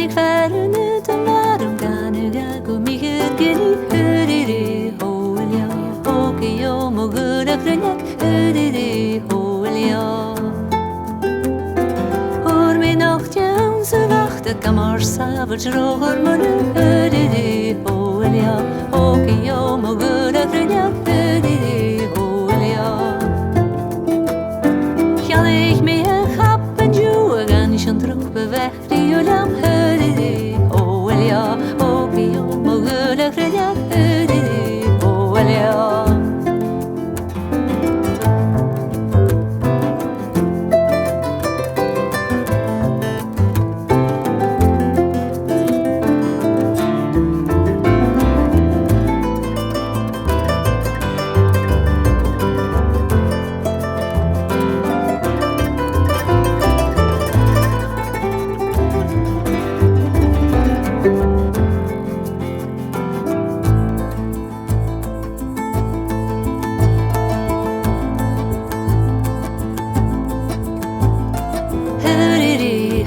ik verder niet en waarom kan ik ook mij het geniet? Hoelia, okio, mogelijk renjak. Hoelia. Hoor mijn nachtje aan ze wachten, kan maar s'avonds roger worden. Hoelia, okio, mogelijk renjak. Hoelia. Ga ik mee gappen, joe, ga niet aan troepen weg, die olam. Hoelia, okio, mogelijk renjak. Hoelia.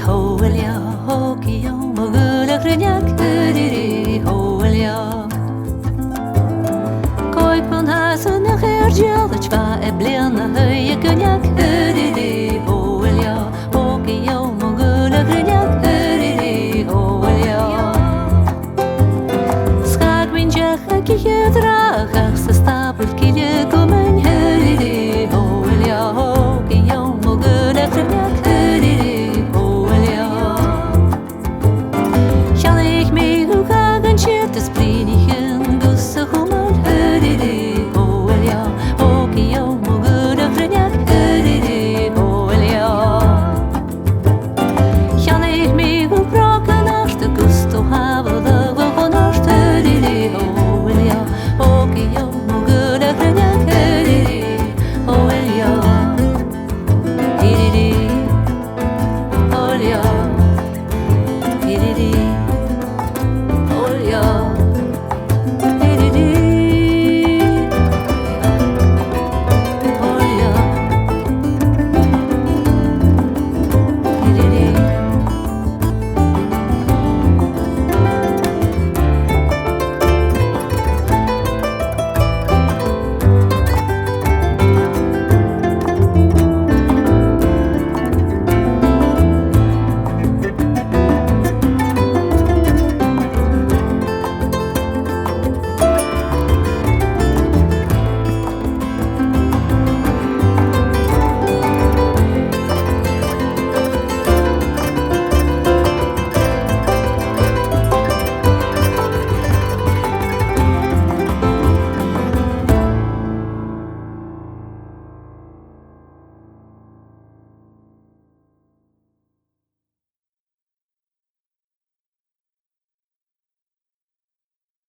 Hoelia, okio, mogelijk renjak. Hoelia. Koip van hazen en geertje, dat zwaar en blinde huie konjak. Hoelia, okio, mogelijk renjak. Hoelia. Schaak mijn jagge, kietje draag, ze stapelt kietje komen. Hoelia, okio.